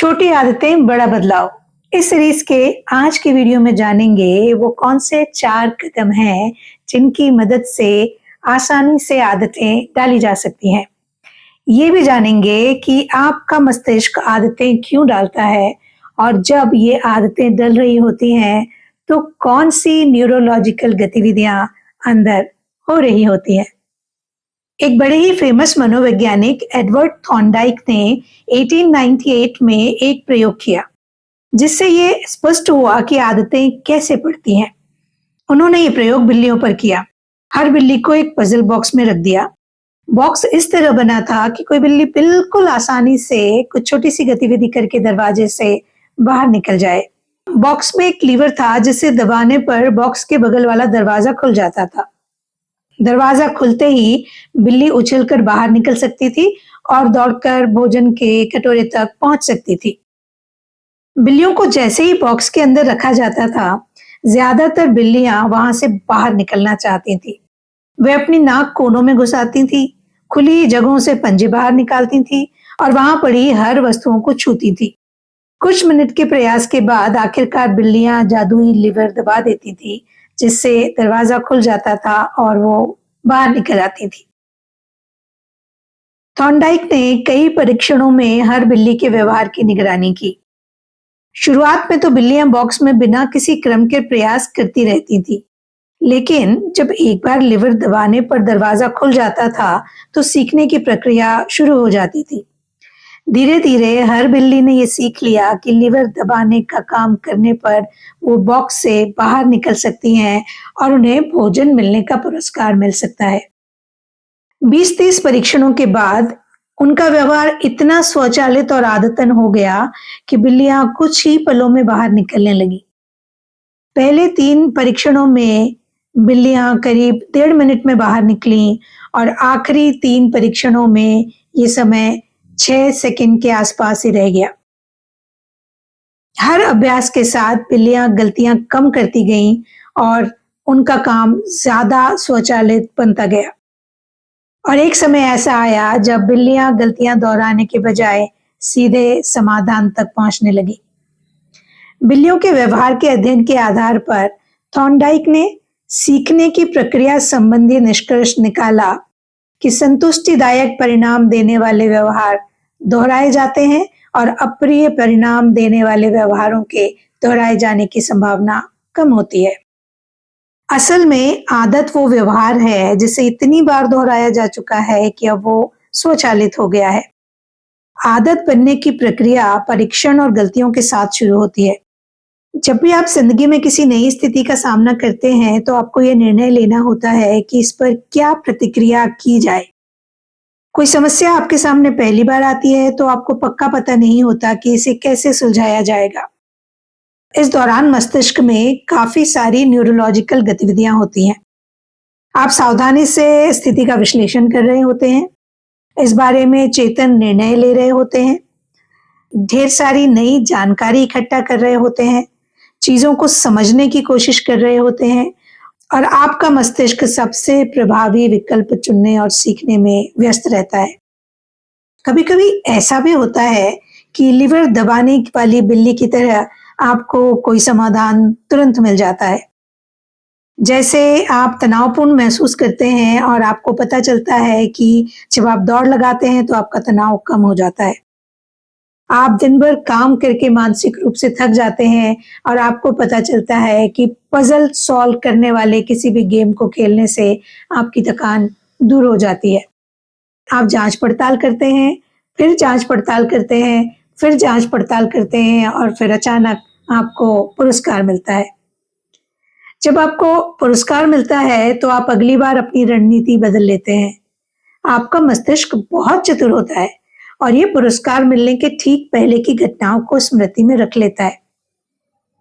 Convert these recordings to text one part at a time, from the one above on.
छोटी आदतें बड़ा बदलाव। इस सीरीज के आज के वीडियो में जानेंगे वो कौन से 4 कदम हैं जिनकी मदद से आसानी से आदतें डाली जा सकती हैं। ये भी जानेंगे कि आपका मस्तिष्क आदतें क्यों डालता है और जब ये आदतें डल रही होती हैं तो कौन सी न्यूरोलॉजिकल गतिविधियां अंदर हो रही होती हैं। एक बड़े ही फेमस मनोवैज्ञानिक एडवर्ड थॉर्नडाइक ने 1898 में एक प्रयोग किया जिससे ये स्पष्ट हुआ कि आदतें कैसे पड़ती हैं। उन्होंने ये प्रयोग बिल्लियों पर किया। हर बिल्ली को एक पजल बॉक्स में रख दिया। बॉक्स इस तरह बना था कि कोई बिल्ली बिल्कुल आसानी से कुछ छोटी सी गतिविधि करके दरवाजे से बाहर निकल जाए। बॉक्स में एक लीवर था जिसे दबाने पर बॉक्स के बगल वाला दरवाजा खुल जाता था। दरवाजा खुलते ही बिल्ली उछलकर बाहर निकल सकती थी और दौड़कर भोजन के कटोरे तक पहुंच सकती थी। बिल्लियों को जैसे ही बॉक्स के अंदर रखा जाता था, ज्यादातर बिल्लियां वहां से बाहर निकलना चाहती थी। वे अपनी नाक कोनों में घुसाती थी, खुली जगहों से पंजे बाहर निकालती थी और वहां पड़ी हर वस्तुओं को छूती थी। कुछ मिनट के प्रयास के बाद आखिरकार बिल्लियां जादुई लीवर दबा देती थी जिससे दरवाजा खुल जाता था और वो बाहर निकल आती थी। थॉर्नडाइक ने कई परीक्षणों में हर बिल्ली के व्यवहार की निगरानी की। शुरुआत में तो बिल्लियां बॉक्स में बिना किसी क्रम के प्रयास करती रहती थी, लेकिन जब एक बार लीवर दबाने पर दरवाजा खुल जाता था तो सीखने की प्रक्रिया शुरू हो जाती थी। धीरे धीरे हर बिल्ली ने यह सीख लिया कि लीवर दबाने का काम करने पर वो बॉक्स से बाहर निकल सकती हैं और उन्हें भोजन मिलने का पुरस्कार मिल सकता है। 20-30 परीक्षणों के बाद उनका व्यवहार इतना स्वचालित और आदतन हो गया कि बिल्लियां कुछ ही पलों में बाहर निकलने लगी। पहले 3 परीक्षणों में बिल्लियां करीब 1.5 मिनट में बाहर निकली और आखिरी 3 परीक्षणों में ये समय 6 सेकंड के आसपास ही रह गया। हर अभ्यास के साथ बिल्लियां गलतियां कम करती गईं और उनका काम ज्यादा स्वचालित बनता गया। और एक समय ऐसा आया जब बिल्लियां गलतियां दोहराने के बजाय सीधे समाधान तक पहुंचने लगी। बिल्लियों के व्यवहार के अध्ययन के आधार पर थॉर्नडाइक ने सीखने की प्रक्रिया संबंधी निष्कर्ष निकाला कि संतुष्टिदायक परिणाम देने वाले व्यवहार दोहराए जाते हैं और अप्रिय परिणाम देने वाले व्यवहारों के दोहराए जाने की संभावना कम होती है। असल में आदत वो व्यवहार है जिसे इतनी बार दोहराया जा चुका है कि अब वो स्वचालित हो गया है। आदत बनने की प्रक्रिया परीक्षण और गलतियों के साथ शुरू होती है। जब भी आप जिंदगी में किसी नई स्थिति का सामना करते हैं तो आपको यह निर्णय लेना होता है कि इस पर क्या प्रतिक्रिया की जाए। कोई समस्या आपके सामने पहली बार आती है तो आपको पक्का पता नहीं होता कि इसे कैसे सुलझाया जाएगा। इस दौरान मस्तिष्क में काफी सारी न्यूरोलॉजिकल गतिविधियां होती हैं। आप सावधानी से स्थिति का विश्लेषण कर रहे होते हैं, इस बारे में चेतन निर्णय ले रहे होते हैं, ढेर सारी नई जानकारी इकट्ठा कर रहे होते हैं, चीजों को समझने की कोशिश कर रहे होते हैं और आपका मस्तिष्क सबसे प्रभावी विकल्प चुनने और सीखने में व्यस्त रहता है। कभी-कभी ऐसा भी होता है कि लीवर दबाने वाली बिल्ली की तरह आपको कोई समाधान तुरंत मिल जाता है। जैसे आप तनावपूर्ण महसूस करते हैं और आपको पता चलता है कि जब आप दौड़ लगाते हैं तो आपका तनाव कम हो जाता है। आप दिन भर काम करके मानसिक रूप से थक जाते हैं और आपको पता चलता है कि पजल सॉल्व करने वाले किसी भी गेम को खेलने से आपकी थकान दूर हो जाती है। आप जांच पड़ताल करते हैं, फिर जांच पड़ताल करते हैं, फिर जांच पड़ताल करते हैं और फिर अचानक आपको पुरस्कार मिलता है। जब आपको पुरस्कार मिलता है तो आप अगली बार अपनी रणनीति बदल लेते हैं। आपका मस्तिष्क बहुत चतुर होता है और ये पुरस्कार मिलने के ठीक पहले की घटनाओं को स्मृति में रख लेता है।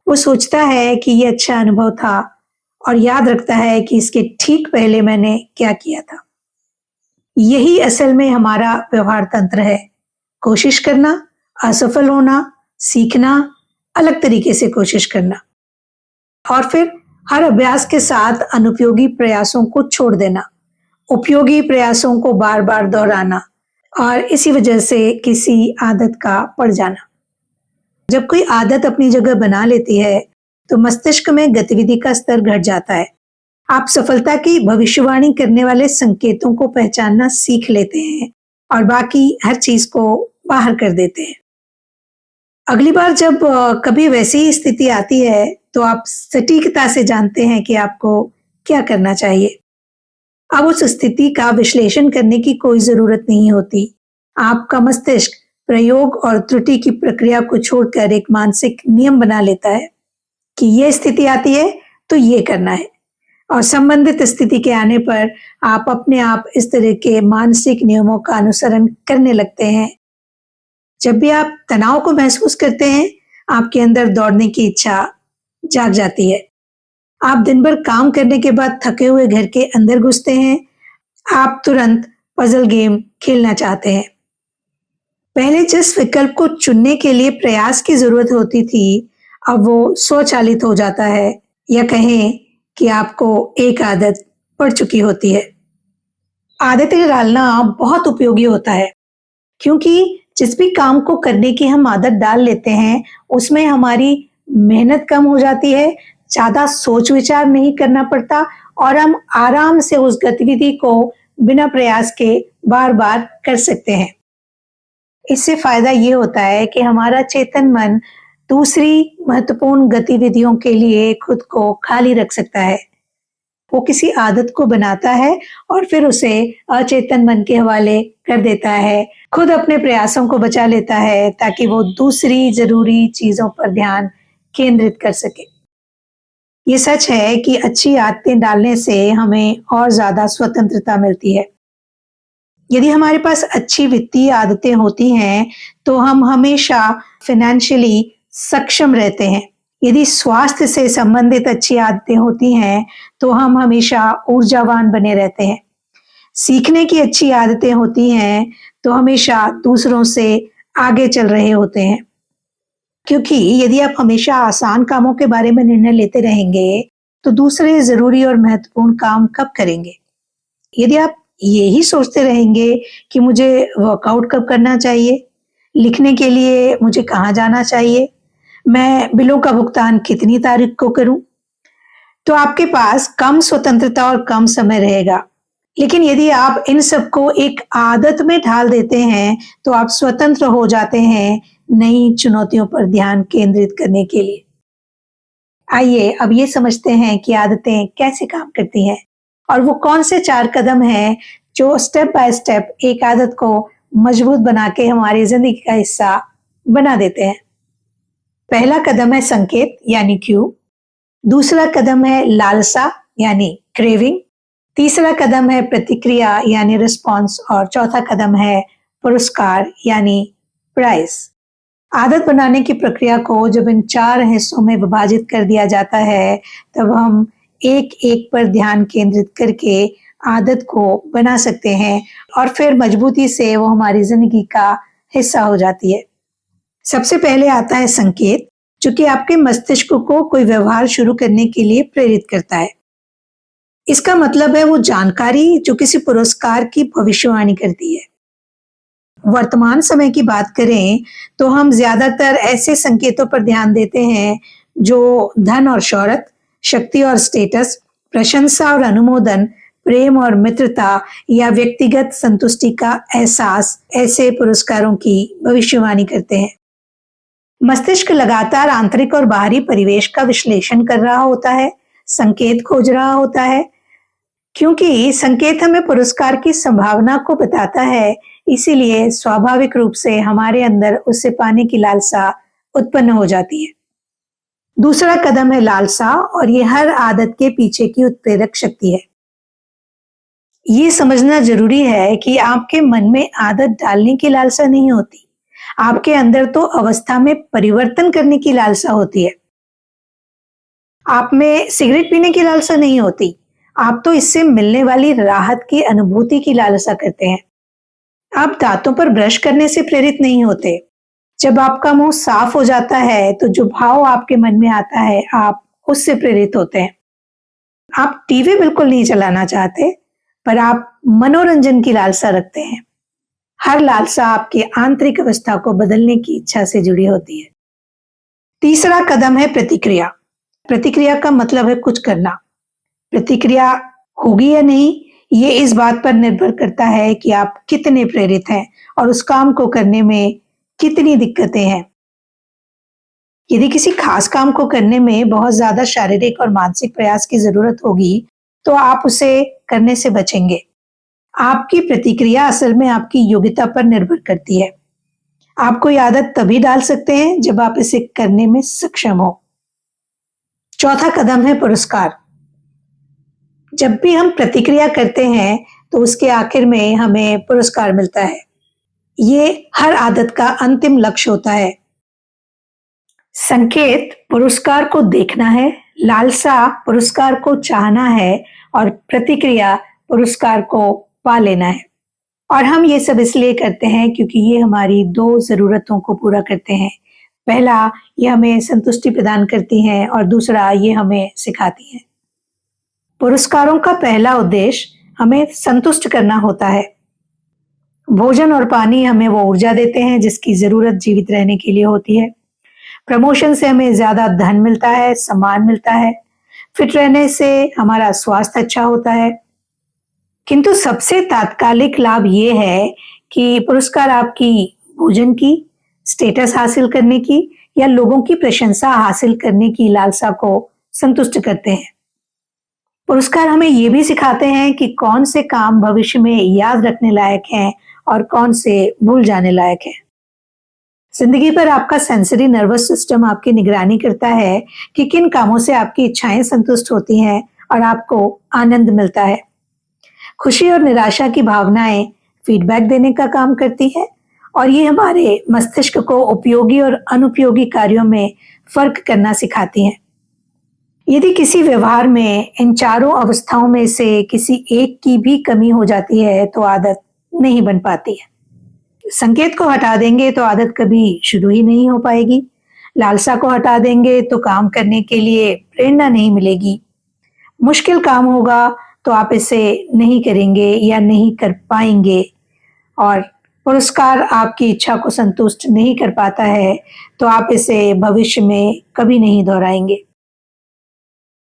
वो सोचता है कि ये अच्छा अनुभव था और याद रखता है कि इसके ठीक पहले मैंने क्या किया था। यही असल में हमारा व्यवहार तंत्र है। कोशिश करना, असफल होना, सीखना, अलग तरीके से कोशिश करना और फिर हर अभ्यास के साथ अनुपयोगी प्रयासों को छोड़ देना, उपयोगी प्रयासों को बार बार दोहराना और इसी वजह से किसी आदत का पड़ जाना। जब कोई आदत अपनी जगह बना लेती है, तो मस्तिष्क में गतिविधि का स्तर घट जाता है। आप सफलता की भविष्यवाणी करने वाले संकेतों को पहचानना सीख लेते हैं और बाकी हर चीज को बाहर कर देते हैं। अगली बार जब कभी वैसी ही स्थिति आती है, तो आप सटीकता से जानते हैं कि आपको क्या करना चाहिए। अब उस स्थिति का विश्लेषण करने की कोई जरूरत नहीं होती। आपका मस्तिष्क प्रयोग और त्रुटि की प्रक्रिया को छोड़कर एक मानसिक नियम बना लेता है कि ये स्थिति आती है तो ये करना है, और संबंधित स्थिति के आने पर आप अपने आप इस तरह के मानसिक नियमों का अनुसरण करने लगते हैं। जब भी आप तनाव को महसूस करते हैं, आपके अंदर दौड़ने की इच्छा जाग जाती है। आप दिन भर काम करने के बाद थके हुए घर के अंदर घुसते हैं। आप तुरंत पजल गेम खेलना चाहते हैं। पहले जिस विकल्प को चुनने के लिए प्रयास की जरूरत होती थी, अब वो स्वचालित हो जाता है, या कहें कि आपको एक आदत पड़ चुकी होती है। आदतें डालना बहुत उपयोगी होता है, क्योंकि जिस भी काम को करने की हम आदत डाल लेते हैं, उसमें हमारी मेहनत कम हो जाती है, ज्यादा सोच विचार नहीं करना पड़ता और हम आराम से उस गतिविधि को बिना प्रयास के बार बार कर सकते हैं। इससे फायदा ये होता है कि हमारा चेतन मन दूसरी महत्वपूर्ण गतिविधियों के लिए खुद को खाली रख सकता है। वो किसी आदत को बनाता है और फिर उसे अचेतन मन के हवाले कर देता है, खुद अपने प्रयासों को बचा लेता है ताकि वो दूसरी जरूरी चीजों पर ध्यान केंद्रित कर सके। ये सच है कि अच्छी आदतें डालने से हमें और ज्यादा स्वतंत्रता मिलती है। यदि हमारे पास अच्छी वित्तीय आदतें होती हैं, तो हम हमेशा फाइनेंशियली सक्षम रहते हैं। यदि स्वास्थ्य से संबंधित अच्छी आदतें होती हैं, तो हम हमेशा ऊर्जावान बने रहते हैं। सीखने की अच्छी आदतें होती हैं, तो हमेशा दूसरों से आगे चल रहे होते हैं। क्योंकि यदि आप हमेशा आसान कामों के बारे में निर्णय लेते रहेंगे, तो दूसरे जरूरी और महत्वपूर्ण काम कब करेंगे? यदि आप यही सोचते रहेंगे कि मुझे वर्कआउट कब करना चाहिए, लिखने के लिए मुझे कहाँ जाना चाहिए, मैं बिलों का भुगतान कितनी तारीख को करूं, तो आपके पास कम स्वतंत्रता और कम समय रहेगा। लेकिन यदि आप इन सबको एक आदत में ढाल देते हैं, तो आप स्वतंत्र हो जाते हैं नई चुनौतियों पर ध्यान केंद्रित करने के लिए। आइए अब ये समझते हैं कि आदतें कैसे काम करती हैं और वो कौन से 4 कदम हैं जो स्टेप बाय स्टेप एक आदत को मजबूत बना के हमारी जिंदगी का हिस्सा बना देते हैं। पहला कदम है संकेत यानी क्यू, दूसरा कदम है लालसा यानी क्रेविंग, तीसरा कदम है प्रतिक्रिया यानी रिस्पॉन्स, और चौथा कदम है पुरस्कार यानी प्राइज। आदत बनाने की प्रक्रिया को जब इन 4 हिस्सों में विभाजित कर दिया जाता है, तब हम एक एक पर ध्यान केंद्रित करके आदत को बना सकते हैं और फिर मजबूती से वो हमारी जिंदगी का हिस्सा हो जाती है। सबसे पहले आता है संकेत, जो कि आपके मस्तिष्क को कोई व्यवहार शुरू करने के लिए प्रेरित करता है। इसका मतलब है वो जानकारी जो किसी पुरस्कार की भविष्यवाणी करती है। वर्तमान समय की बात करें तो हम ज्यादातर ऐसे संकेतों पर ध्यान देते हैं जो धन और शौहरत, शक्ति और स्टेटस, प्रशंसा और अनुमोदन, प्रेम और मित्रता या व्यक्तिगत संतुष्टि का एहसास, ऐसे पुरस्कारों की भविष्यवाणी करते हैं। मस्तिष्क लगातार आंतरिक और बाहरी परिवेश का विश्लेषण कर रहा होता है, संकेत खोज रहा होता है। क्योंकि संकेत हमें पुरस्कार की संभावना को बताता है, इसीलिए स्वाभाविक रूप से हमारे अंदर उसे पाने की लालसा उत्पन्न हो जाती है। दूसरा कदम है लालसा, और ये हर आदत के पीछे की उत्प्रेरक शक्ति है। ये समझना जरूरी है कि आपके मन में आदत डालने की लालसा नहीं होती, आपके अंदर तो अवस्था में परिवर्तन करने की लालसा होती है। आप में सिगरेट पीने की लालसा नहीं होती, आप तो इससे मिलने वाली राहत की अनुभूति की लालसा करते हैं। आप दांतों पर ब्रश करने से प्रेरित नहीं होते। जब आपका मुंह साफ हो जाता है, तो जो भाव आपके मन में आता है, आप उससे प्रेरित होते हैं। आप टीवी बिल्कुल नहीं चलाना चाहते, पर आप मनोरंजन की लालसा रखते हैं। हर लालसा आपकी आंतरिक अवस्था को बदलने की इच्छा से जुड़ी होती है। तीसरा कदम है प्रतिक्रिया। प्रतिक्रिया का मतलब है कुछ करना। प्रतिक्रिया होगी या नहीं, ये इस बात पर निर्भर करता है कि आप कितने प्रेरित हैं और उस काम को करने में कितनी दिक्कतें हैं। यदि किसी खास काम को करने में बहुत ज्यादा शारीरिक और मानसिक प्रयास की जरूरत होगी, तो आप उसे करने से बचेंगे। आपकी प्रतिक्रिया असल में आपकी योग्यता पर निर्भर करती है। आप कोई आदत तभी डाल सकते हैं जब आप इसे करने में सक्षम हो। चौथा कदम है पुरस्कार। जब भी हम प्रतिक्रिया करते हैं तो उसके आखिर में हमें पुरस्कार मिलता है। ये हर आदत का अंतिम लक्ष्य होता है। संकेत पुरस्कार को देखना है, लालसा पुरस्कार को चाहना है और प्रतिक्रिया पुरस्कार को पा लेना है। और हम ये सब इसलिए करते हैं क्योंकि ये हमारी दो जरूरतों को पूरा करते हैं। पहला, ये हमें संतुष्टि प्रदान करती हैं और दूसरा, ये हमें सिखाती हैं। पुरस्कारों का पहला उद्देश्य हमें संतुष्ट करना होता है। भोजन और पानी हमें वो ऊर्जा देते हैं जिसकी जरूरत जीवित रहने के लिए होती है। प्रमोशन से हमें ज्यादा धन मिलता है, सम्मान मिलता है। फिट रहने से हमारा स्वास्थ्य अच्छा होता है। किंतु सबसे तात्कालिक लाभ ये है कि पुरस्कार आपकी भोजन की, स्टेटस हासिल करने की या लोगों की प्रशंसा हासिल करने की लालसा को संतुष्ट करते हैं। पुरस्कार हमें ये भी सिखाते हैं कि कौन से काम भविष्य में याद रखने लायक हैं और कौन से भूल जाने लायक हैं। जिंदगी पर आपका सेंसरी नर्वस सिस्टम आपकी निगरानी करता है कि किन कामों से आपकी इच्छाएं संतुष्ट होती हैं और आपको आनंद मिलता है। खुशी और निराशा की भावनाएं फीडबैक देने का काम करती है और ये हमारे मस्तिष्क को उपयोगी और अनुपयोगी कार्यों में फर्क करना सिखाती हैं। यदि किसी व्यवहार में इन चारों अवस्थाओं में से किसी एक की भी कमी हो जाती है तो आदत नहीं बन पाती है। संकेत को हटा देंगे तो आदत कभी शुरू ही नहीं हो पाएगी। लालसा को हटा देंगे तो काम करने के लिए प्रेरणा नहीं मिलेगी। मुश्किल काम होगा तो आप इसे नहीं करेंगे या नहीं कर पाएंगे। और पुरस्कार आपकी इच्छा को संतुष्ट नहीं कर पाता है तो आप इसे भविष्य में कभी नहीं दोहराएंगे।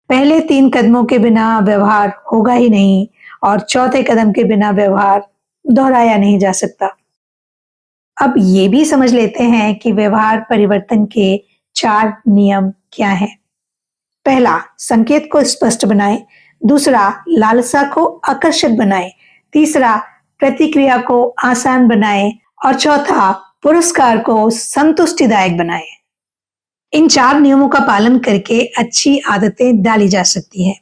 पहले 3 कदमों के बिना व्यवहार होगा ही नहीं और चौथे कदम के बिना व्यवहार दोहराया नहीं जा सकता। अब ये भी समझ लेते हैं कि व्यवहार परिवर्तन के 4 नियम क्या हैं। पहला, संकेत को स्पष्ट बनाएं। दूसरा, लालसा को आकर्षक बनाएं। तीसरा, प्रतिक्रिया को आसान बनाएं और चौथा, पुरस्कार को संतुष्टिदायक बनाएं। इन 4 नियमों का पालन करके अच्छी आदतें डाली जा सकती हैं।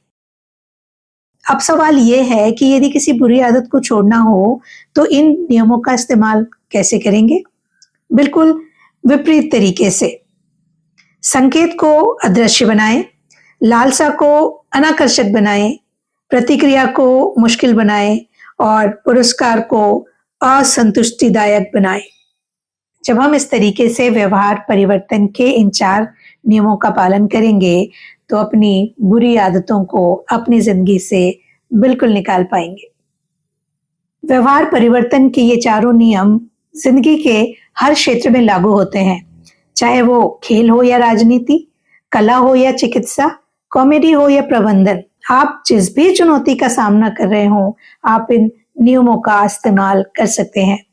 अब सवाल यह है कि यदि किसी बुरी आदत को छोड़ना हो तो इन नियमों का इस्तेमाल कैसे करेंगे? बिल्कुल विपरीत तरीके से। संकेत को अदृश्य बनाएं, लालसा को अनाकर्षक बनाएं, प्रतिक्रिया को मुश्किल बनाएं और पुरस्कार को असंतुष्टिदायक बनाएं। जब हम इस तरीके से व्यवहार परिवर्तन के इन 4 नियमों का पालन करेंगे तो अपनी बुरी आदतों को अपनी जिंदगी से बिल्कुल निकाल पाएंगे। व्यवहार परिवर्तन के ये चारों नियम जिंदगी के हर क्षेत्र में लागू होते हैं, चाहे वो खेल हो या राजनीति, कला हो या चिकित्सा, कॉमेडी हो या प्रबंधन। आप जिस भी चुनौती का सामना कर रहे हो, आप इन नियमों का इस्तेमाल कर सकते हैं।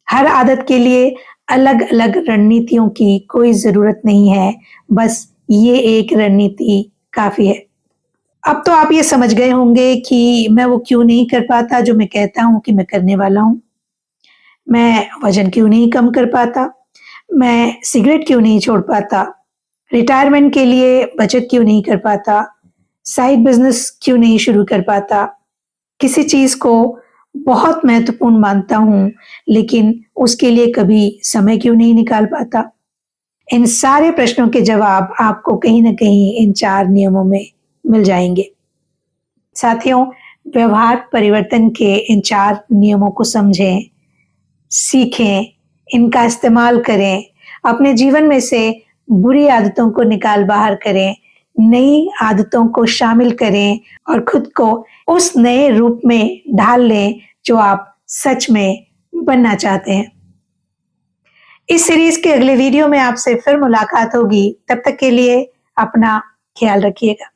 हर आदत के लिए अलग अलग रणनीतियों की कोई जरूरत नहीं है, बस ये एक रणनीति काफी है। अब तो आप ये समझ गए होंगे कि मैं वो क्यों नहीं कर पाता जो मैं कहता हूं कि मैं करने वाला हूं। मैं वजन क्यों नहीं कम कर पाता, मैं सिगरेट क्यों नहीं छोड़ पाता, रिटायरमेंट के लिए बचत क्यों नहीं कर पाता, साइड बिजनेस क्यों नहीं शुरू कर पाता, किसी चीज को बहुत महत्वपूर्ण मानता हूं लेकिन उसके लिए कभी समय क्यों नहीं निकाल पाता। इन सारे प्रश्नों के जवाब आपको कहीं ना कहीं इन 4 नियमों में मिल जाएंगे। साथियों, व्यवहार परिवर्तन के इन 4 नियमों को समझें, सीखें, इनका इस्तेमाल करें, अपने जीवन में से बुरी आदतों को निकाल बाहर करें, नई आदतों को शामिल करें और खुद को उस नए रूप में ढाल लें जो आप सच में बनना चाहते हैं। इस सीरीज के अगले वीडियो में आपसे फिर मुलाकात होगी। तब तक के लिए अपना ख्याल रखिएगा।